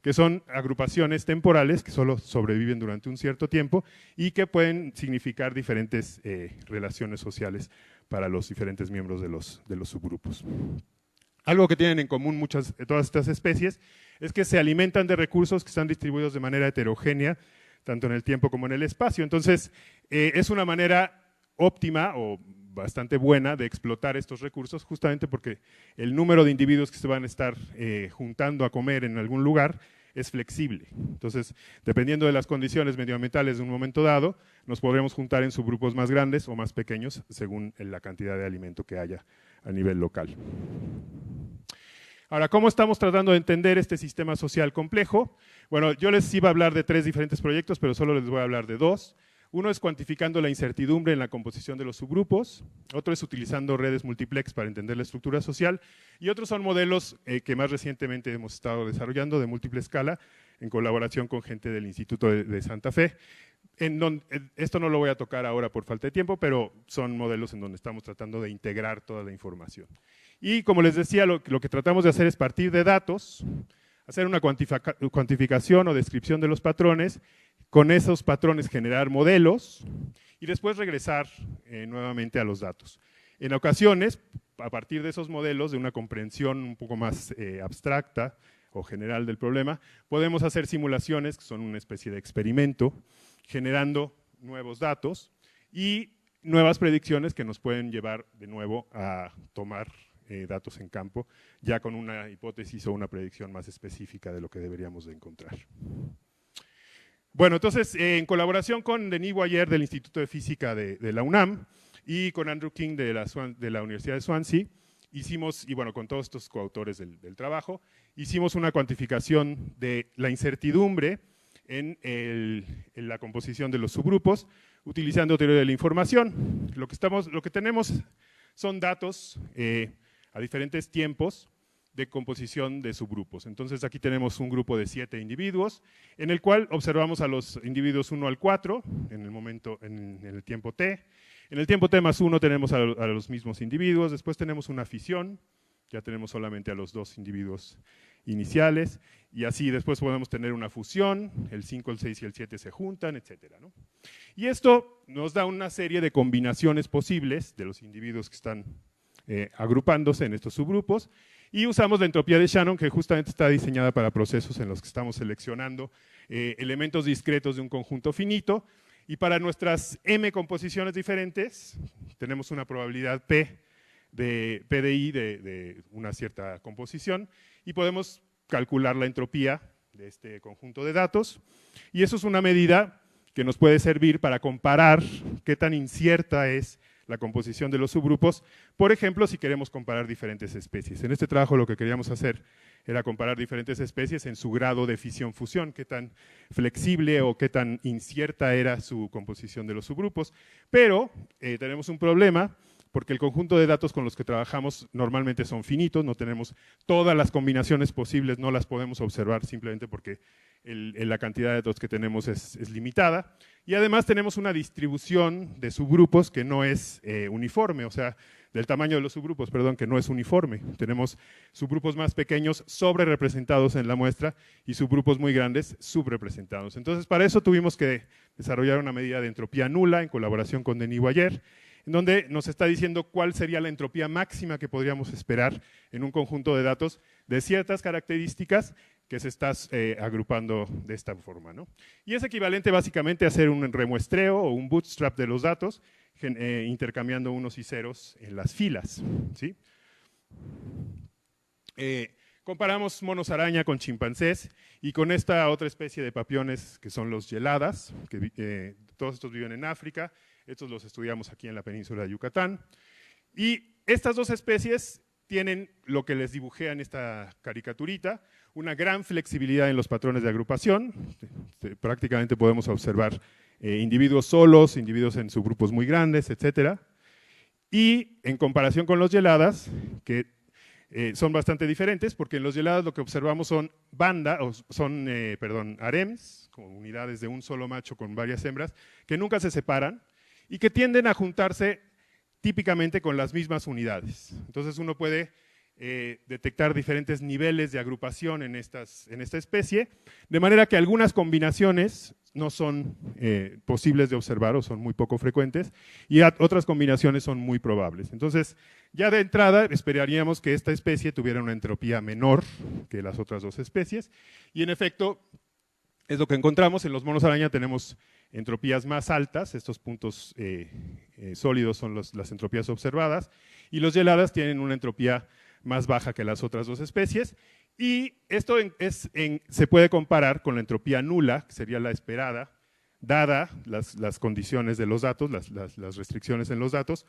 que son agrupaciones temporales que solo sobreviven durante un cierto tiempo y que pueden significar diferentes relaciones sociales para los diferentes miembros de los subgrupos. Algo que tienen en común todas estas especies es que se alimentan de recursos que están distribuidos de manera heterogénea, tanto en el tiempo como en el espacio. Entonces, es una manera óptima o bastante buena de explotar estos recursos, justamente porque el número de individuos que se van a estar juntando a comer en algún lugar es flexible. Entonces, dependiendo de las condiciones medioambientales de un momento dado, nos podremos juntar en subgrupos más grandes o más pequeños, según la cantidad de alimento que haya a nivel local. Ahora, ¿cómo estamos tratando de entender este sistema social complejo? Bueno, yo les iba a hablar de 3 diferentes proyectos, pero solo les voy a hablar de 2. Uno es cuantificando la incertidumbre en la composición de los subgrupos, otro es utilizando redes multiplex para entender la estructura social, y otros son modelos que más recientemente hemos estado desarrollando de múltiple escala en colaboración con gente del Instituto de Santa Fe. Esto no lo voy a tocar ahora por falta de tiempo, pero son modelos en donde estamos tratando de integrar toda la información. Y como les decía, lo que tratamos de hacer es partir de datos, hacer una cuantificación o descripción de los patrones, con esos patrones generar modelos y después regresar nuevamente a los datos. En ocasiones, a partir de esos modelos, de una comprensión un poco más abstracta o general del problema, podemos hacer simulaciones, que son una especie de experimento, generando nuevos datos y nuevas predicciones que nos pueden llevar de nuevo a tomar datos en campo, ya con una hipótesis o una predicción más específica de lo que deberíamos de encontrar. Bueno, entonces, en colaboración con Denis Boyer del Instituto de Física de la UNAM y con Andrew King de la Universidad de Swansea, hicimos, y bueno, con todos estos coautores del trabajo, hicimos una cuantificación de la incertidumbre en la composición de los subgrupos, utilizando teoría de la información. Lo que tenemos son datos a diferentes tiempos de composición de subgrupos. Entonces aquí tenemos un grupo de 7 individuos, en el cual observamos a los individuos 1 al 4, en el tiempo t. En el tiempo t más 1 tenemos a los mismos individuos, después tenemos una fisión, ya tenemos solamente a los 2 individuos iniciales, y así después podemos tener una fusión, el 5, el 6 y el 7 se juntan, etcétera, ¿no? Y esto nos da una serie de combinaciones posibles de los individuos que están agrupándose en estos subgrupos, y usamos la entropía de Shannon, que justamente está diseñada para procesos en los que estamos seleccionando elementos discretos de un conjunto finito, y para nuestras m composiciones diferentes tenemos una probabilidad p de PDI de una cierta composición, y podemos calcular la entropía de este conjunto de datos, y eso es una medida que nos puede servir para comparar qué tan incierta es la composición de los subgrupos, por ejemplo, si queremos comparar diferentes especies. En este trabajo lo que queríamos hacer era comparar diferentes especies en su grado de fisión-fusión, qué tan flexible o qué tan incierta era su composición de los subgrupos, pero tenemos un problema, porque el conjunto de datos con los que trabajamos normalmente son finitos, no tenemos todas las combinaciones posibles, no las podemos observar simplemente porque la cantidad de datos que tenemos es limitada, y además tenemos una distribución de subgrupos que no es uniforme, o sea, del tamaño de los subgrupos, perdón, que no es uniforme. Tenemos subgrupos más pequeños sobre representados en la muestra y subgrupos muy grandes subrepresentados. Entonces, para eso tuvimos que desarrollar una medida de entropía nula en colaboración con Denis Boyer, en donde nos está diciendo cuál sería la entropía máxima que podríamos esperar en un conjunto de datos de ciertas características que se está agrupando de esta forma, ¿no? Y es equivalente básicamente a hacer un remuestreo o un bootstrap de los datos, intercambiando unos y ceros en las filas, ¿sí? Comparamos monos araña con chimpancés y con esta otra especie de papiones que son los geladas, que todos estos viven en África. Estos los estudiamos aquí en la península de Yucatán. Y estas dos especies tienen lo que les dibujé en esta caricaturita, una gran flexibilidad en los patrones de agrupación. Prácticamente podemos observar individuos solos, individuos en subgrupos muy grandes, etc. Y en comparación con los geladas, que son bastante diferentes, porque en los geladas lo que observamos son harems, como unidades de un solo macho con varias hembras, que nunca se separan, y que tienden a juntarse típicamente con las mismas unidades. Entonces uno puede detectar diferentes niveles de agrupación en esta especie, de manera que algunas combinaciones no son posibles de observar o son muy poco frecuentes, y otras combinaciones son muy probables. Entonces, ya de entrada esperaríamos que esta especie tuviera una entropía menor que las otras dos especies, y en efecto es lo que encontramos. En los monos araña tenemos entropías más altas, estos puntos sólidos son las entropías observadas, y los geladas tienen una entropía más baja que las otras dos especies, y esto se puede comparar con la entropía nula, que sería la esperada, dada las condiciones de los datos, las restricciones en los datos,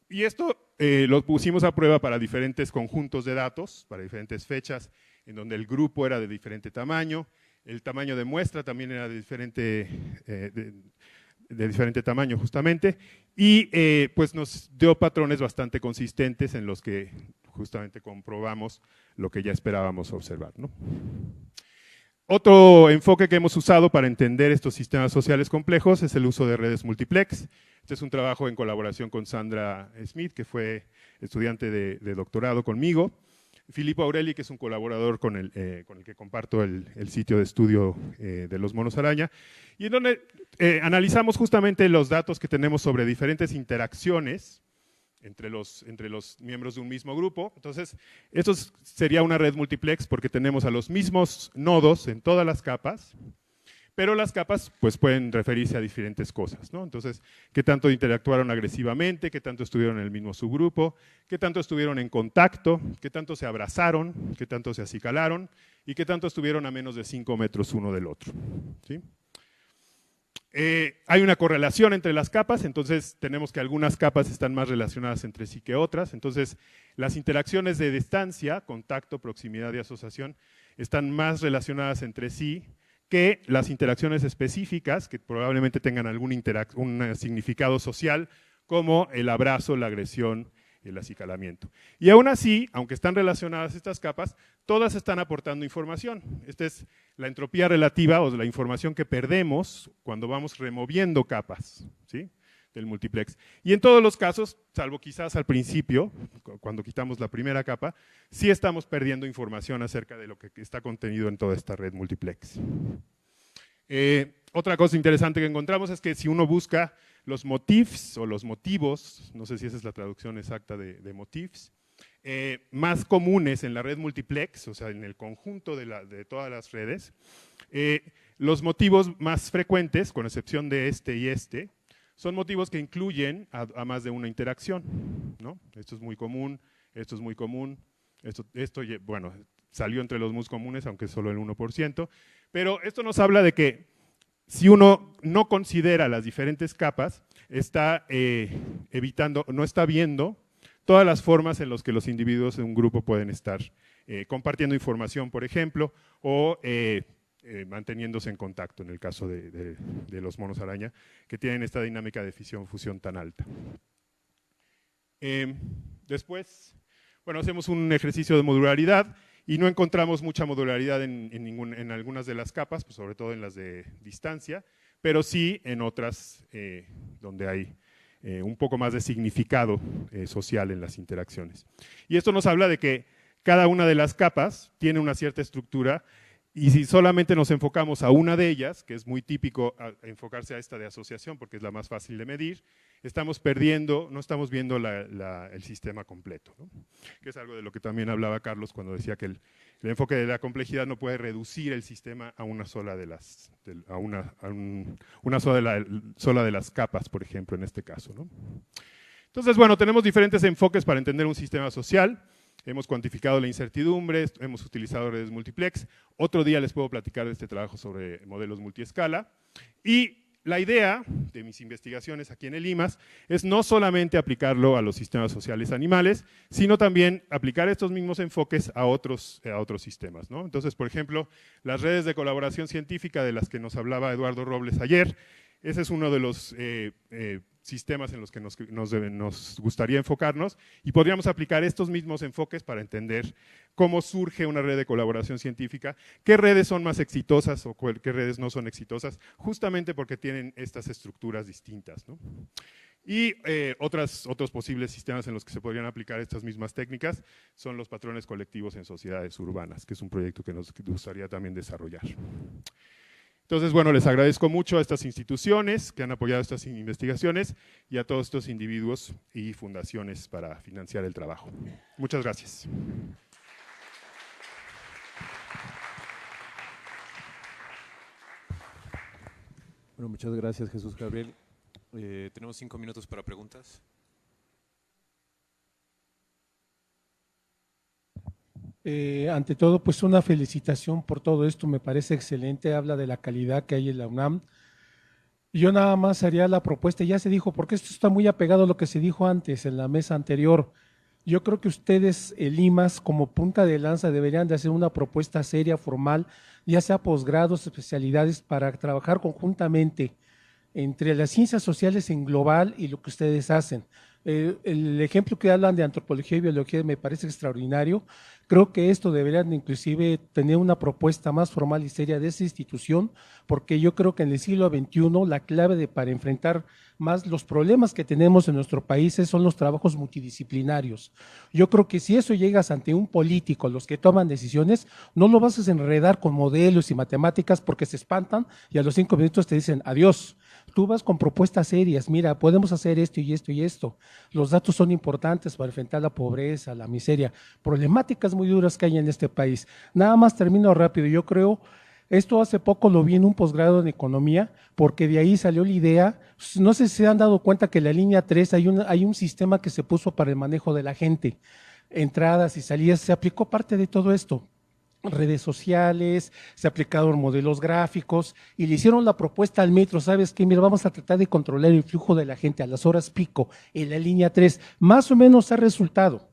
y esto lo pusimos a prueba para diferentes conjuntos de datos, para diferentes fechas, en donde el grupo era de diferente tamaño, el tamaño de muestra también era de diferente tamaño justamente, y pues nos dio patrones bastante consistentes en los que justamente comprobamos lo que ya esperábamos observar, ¿no? Otro enfoque que hemos usado para entender estos sistemas sociales complejos es el uso de redes multiplex. Este es un trabajo en colaboración con Sandra Smith, que fue estudiante de doctorado conmigo. Filippo Aureli, que es un colaborador con el que comparto el sitio de estudio de los monos araña, y en donde analizamos justamente los datos que tenemos sobre diferentes interacciones entre los miembros de un mismo grupo. Entonces, esto sería una red multiplex porque tenemos a los mismos nodos en todas las capas, pero las capas pues, pueden referirse a diferentes cosas, ¿no? Entonces, qué tanto interactuaron agresivamente, qué tanto estuvieron en el mismo subgrupo, qué tanto estuvieron en contacto, qué tanto se abrazaron, qué tanto se acicalaron y qué tanto estuvieron a menos de 5 metros uno del otro, ¿sí? Hay una correlación entre las capas, entonces tenemos que algunas capas están más relacionadas entre sí que otras. Entonces, las interacciones de distancia, contacto, proximidad y asociación están más relacionadas entre sí que las interacciones específicas, que probablemente tengan algún un significado social, como el abrazo, la agresión, el acicalamiento. Y aún así, aunque están relacionadas estas capas, todas están aportando información. Esta es la entropía relativa, o la información que perdemos cuando vamos removiendo capas, ¿sí?, del multiplex. Y en todos los casos, salvo quizás al principio, cuando quitamos la primera capa, sí estamos perdiendo información acerca de lo que está contenido en toda esta red multiplex. Otra cosa interesante que encontramos es que si uno busca los motifs o los motivos, no sé si esa es la traducción exacta de motifs, más comunes en la red multiplex, o sea, en el conjunto de todas las redes, los motivos más frecuentes, con excepción de este y este, son motivos que incluyen a más de una interacción, ¿no? Esto es muy común, esto es muy común, esto bueno, salió entre los más comunes, aunque es solo el 1%, pero esto nos habla de que si uno no considera las diferentes capas, está evitando, no está viendo todas las formas en las que los individuos de un grupo pueden estar compartiendo información, por ejemplo, o manteniéndose en contacto, en el caso de los monos araña, que tienen esta dinámica de fisión-fusión tan alta. Después, bueno, hacemos un ejercicio de modularidad y no encontramos mucha modularidad en algunas de las capas, pues sobre todo en las de distancia, pero sí en otras donde hay un poco más de significado social en las interacciones. Y esto nos habla de que cada una de las capas tiene una cierta estructura. Y si solamente nos enfocamos a una de ellas, que es muy típico enfocarse a esta de asociación porque es la más fácil de medir, estamos perdiendo, no estamos viendo el sistema completo, ¿no? Que es algo de lo que también hablaba Carlos cuando decía que el enfoque de la complejidad no puede reducir el sistema a una sola de las capas, por ejemplo, en este caso, ¿no? Entonces, bueno, tenemos diferentes enfoques para entender un sistema social. Hemos cuantificado la incertidumbre, hemos utilizado redes multiplex. Otro día les puedo platicar de este trabajo sobre modelos multiescala. Y la idea de mis investigaciones aquí en el IMAS es no solamente aplicarlo a los sistemas sociales animales, sino también aplicar estos mismos enfoques a otros sistemas, ¿no? Entonces, por ejemplo, las redes de colaboración científica de las que nos hablaba Eduardo Robles ayer, ese es uno de los sistemas en los que nos gustaría enfocarnos y podríamos aplicar estos mismos enfoques para entender cómo surge una red de colaboración científica, qué redes son más exitosas o qué redes no son exitosas, justamente porque tienen estas estructuras distintas, ¿no? Y otros posibles sistemas en los que se podrían aplicar estas mismas técnicas son los patrones colectivos en sociedades urbanas, que es un proyecto que nos gustaría también desarrollar. Entonces, bueno, les agradezco mucho a estas instituciones que han apoyado estas investigaciones y a todos estos individuos y fundaciones para financiar el trabajo. Muchas gracias. Bueno, muchas gracias, Jesús Gabriel. Tenemos 5 minutos para preguntas. Ante todo, pues una felicitación por todo esto, me parece excelente, habla de la calidad que hay en la UNAM. Yo nada más haría la propuesta, ya se dijo, porque esto está muy apegado a lo que se dijo antes, en la mesa anterior. Yo creo que ustedes, el IMAS, como punta de lanza, deberían de hacer una propuesta seria, formal, ya sea posgrados, especialidades, para trabajar conjuntamente entre las ciencias sociales en global y lo que ustedes hacen. El ejemplo que hablan de antropología y biología me parece extraordinario. Creo que esto deberían inclusive tener una propuesta más formal y seria de esa institución, porque yo creo que en el siglo XXI la clave para enfrentar más los problemas que tenemos en nuestro país son los trabajos multidisciplinarios. Yo creo que si eso llegas ante un político, los que toman decisiones, no lo vas a enredar con modelos y matemáticas porque se espantan y a los 5 minutos te dicen adiós. Tú vas con propuestas serias, mira, podemos hacer esto y esto y esto. Los datos son importantes para enfrentar la pobreza, la miseria, problemáticas muy duras que hay en este país. Nada más termino rápido, yo creo, esto hace poco lo vi en un posgrado en economía, porque de ahí salió la idea, no sé si se han dado cuenta que en la línea 3 hay un sistema que se puso para el manejo de la gente, entradas y salidas, se aplicó parte de todo esto. Redes sociales, se aplicaron modelos gráficos y le hicieron la propuesta al metro, ¿sabes qué? Mira, vamos a tratar de controlar el flujo de la gente a las horas pico en la línea 3, más o menos ha resultado.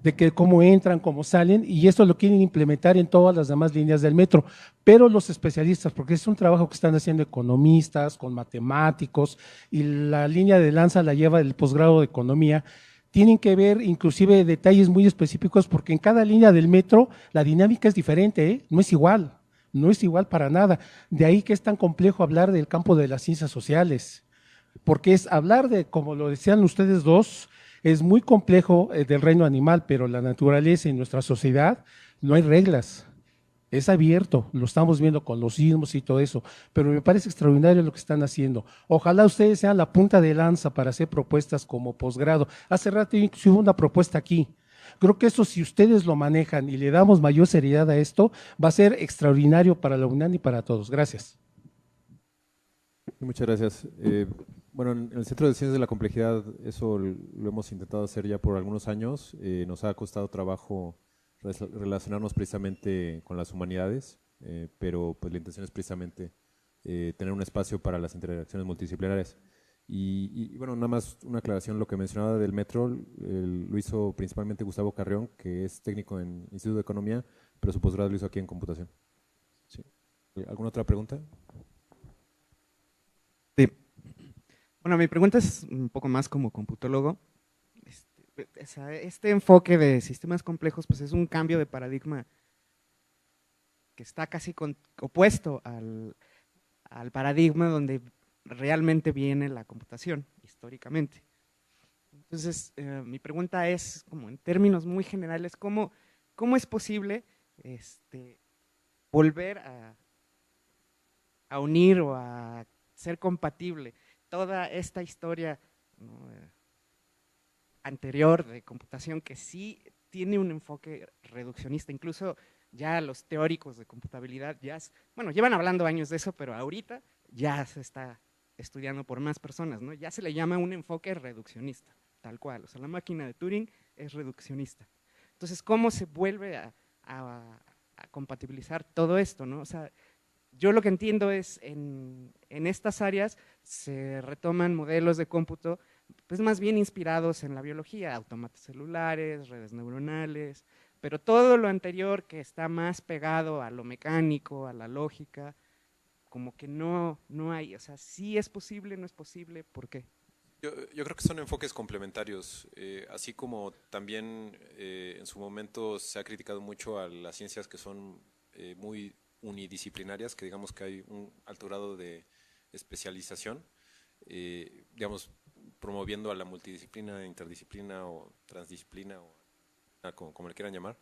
de que cómo entran, cómo salen, y esto lo quieren implementar en todas las demás líneas del metro. Pero los especialistas, porque es un trabajo que están haciendo economistas, con matemáticos, y la línea de lanza la lleva el posgrado de economía, tienen que ver inclusive detalles muy específicos, porque en cada línea del metro la dinámica es diferente, ¿eh? No es igual, no es igual para nada. De ahí que es tan complejo hablar del campo de las ciencias sociales, porque es hablar de, como lo decían ustedes dos, es muy complejo del reino animal, pero la naturaleza en nuestra sociedad no hay reglas. Es abierto, lo estamos viendo con los sismos y todo eso, pero me parece extraordinario lo que están haciendo. Ojalá ustedes sean la punta de lanza para hacer propuestas como posgrado. Hace rato incluso hubo una propuesta aquí. Creo que eso, si ustedes lo manejan y le damos mayor seriedad a esto, va a ser extraordinario para la UNAM y para todos. Gracias. Muchas gracias. Bueno, en el Centro de Ciencias de la Complejidad eso lo hemos intentado hacer ya por algunos años. Nos ha costado trabajo relacionarnos precisamente con las humanidades, pero pues la intención es precisamente tener un espacio para las interacciones multidisciplinarias. Y bueno, nada más una aclaración, lo que mencionaba del metro lo hizo principalmente Gustavo Carrión, que es técnico en Instituto de Economía, pero su posgrado lo hizo aquí en Computación. Sí. ¿Alguna otra pregunta? Sí. Bueno, mi pregunta es un poco más como computólogo. Este enfoque de sistemas complejos pues es un cambio de paradigma que está casi opuesto al paradigma donde realmente viene la computación, históricamente. Entonces, mi pregunta es, como en términos muy generales, ¿cómo es posible volver a unir o a ser compatible toda esta historia, ¿no?, anterior de computación, que sí tiene un enfoque reduccionista? Incluso ya los teóricos de computabilidad bueno, llevan hablando años de eso, pero ahorita ya se está estudiando por más personas, ¿no? Ya se le llama un enfoque reduccionista, tal cual. O sea, la máquina de Turing es reduccionista. Entonces, ¿cómo se vuelve a compatibilizar todo esto, ¿no? O sea, yo lo que entiendo es en estas áreas se retoman modelos de cómputo pues más bien inspirados en la biología, autómatas celulares, redes neuronales, pero todo lo anterior que está más pegado a lo mecánico, a la lógica, como que no hay. O sea, sí es posible, no es posible, ¿por qué? Yo creo que son enfoques complementarios, así como también en su momento se ha criticado mucho a las ciencias que son muy unidisciplinarias, que digamos que hay un alto grado de especialización, digamos, promoviendo a la multidisciplina, interdisciplina o transdisciplina, o como le quieran llamar.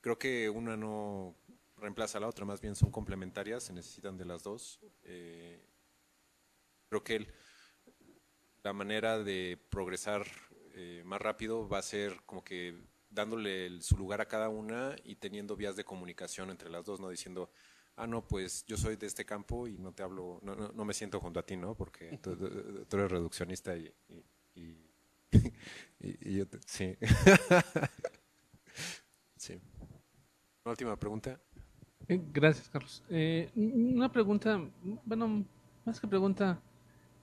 Creo que una no reemplaza a la otra, más bien son complementarias, se necesitan de las dos. Creo que la manera de progresar más rápido va a ser como que dándole su lugar a cada una y teniendo vías de comunicación entre las dos, no diciendo, no, pues yo soy de este campo y no te hablo, no me siento junto a ti, ¿no? Porque tú eres reduccionista y yo sí. Sí. Una última pregunta. Gracias, Carlos. Una pregunta, bueno, más que pregunta,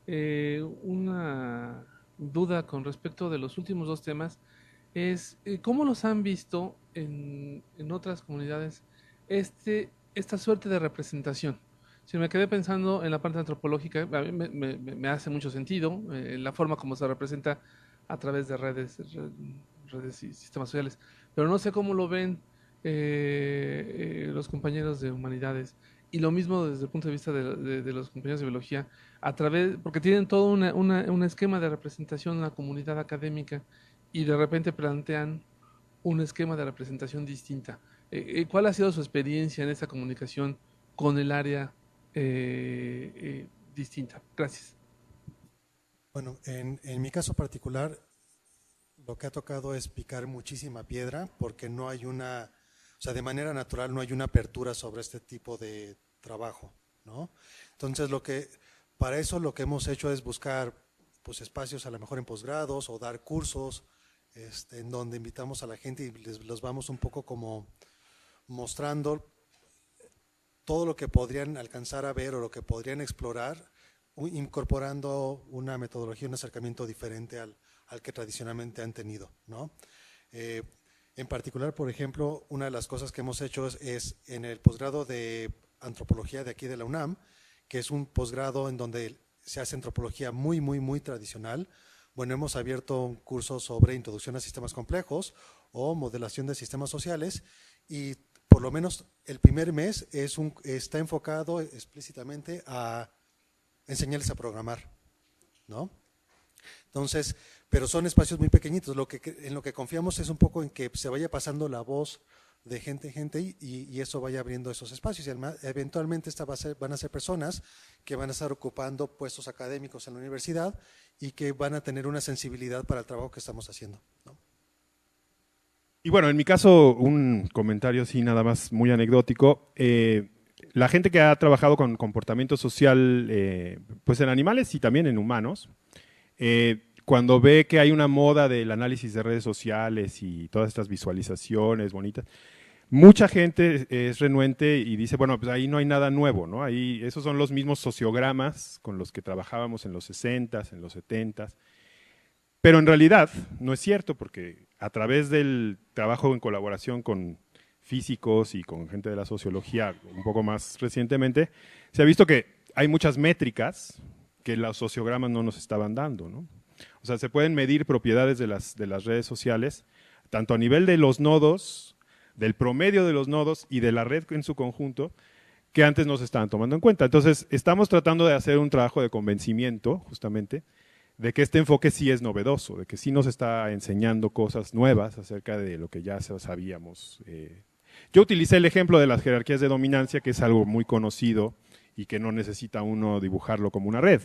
una duda con respecto de los últimos dos temas es ¿cómo los han visto en otras comunidades esta suerte de representación? Si me quedé pensando en la parte antropológica, a mí me hace mucho sentido la forma como se representa a través de redes y sistemas sociales, pero no sé cómo lo ven los compañeros de humanidades, y lo mismo desde el punto de vista de los compañeros de biología, porque tienen todo un esquema de representación en la comunidad académica y de repente plantean un esquema de representación distinta. ¿Cuál ha sido su experiencia en esta comunicación con el área distinta? Gracias. Bueno, en mi caso particular, lo que ha tocado es picar muchísima piedra, porque no hay o sea, de manera natural no hay una apertura sobre este tipo de trabajo, ¿no? Entonces, para eso lo que hemos hecho es buscar pues espacios a lo mejor en posgrados o dar cursos en donde invitamos a la gente y los vamos un poco como mostrando todo lo que podrían alcanzar a ver o lo que podrían explorar, incorporando una metodología, un acercamiento diferente al que tradicionalmente han tenido, ¿no? En particular, por ejemplo, una de las cosas que hemos hecho es en el posgrado de antropología de aquí de la UNAM, que es un posgrado en donde se hace antropología muy, muy, muy tradicional. Bueno, hemos abierto un curso sobre introducción a sistemas complejos o modelación de sistemas sociales, y por lo menos el primer mes está enfocado explícitamente a enseñarles a programar, ¿no? Entonces, pero son espacios muy pequeñitos. En lo que confiamos es un poco en que se vaya pasando la voz de gente en gente y eso vaya abriendo esos espacios. Y además, eventualmente van a ser personas que van a estar ocupando puestos académicos en la universidad y que van a tener una sensibilidad para el trabajo que estamos haciendo, ¿no? Y bueno, en mi caso, un comentario así nada más muy anecdótico. La gente que ha trabajado con comportamiento social, pues en animales y también en humanos, cuando ve que hay una moda del análisis de redes sociales y todas estas visualizaciones bonitas, mucha gente es renuente y dice, bueno, pues ahí no hay nada nuevo, ¿no? Ahí, esos son los mismos sociogramas con los que trabajábamos en los 60s, en los 70s. Pero en realidad no es cierto, porque a través del trabajo en colaboración con físicos y con gente de la sociología un poco más recientemente, se ha visto que hay muchas métricas que los sociogramas no nos estaban dando, ¿no? O sea, se pueden medir propiedades de las redes sociales, tanto a nivel de los nodos, del promedio de los nodos y de la red en su conjunto, que antes no se estaban tomando en cuenta. Entonces, estamos tratando de hacer un trabajo de convencimiento, justamente, de que este enfoque sí es novedoso, de que sí nos está enseñando cosas nuevas acerca de lo que ya sabíamos. Yo utilicé el ejemplo de las jerarquías de dominancia, que es algo muy conocido y que no necesita uno dibujarlo como una red.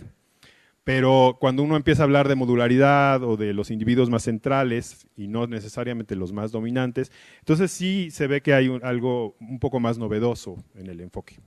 Pero cuando uno empieza a hablar de modularidad o de los individuos más centrales y no necesariamente los más dominantes, entonces sí se ve que hay algo un poco más novedoso en el enfoque.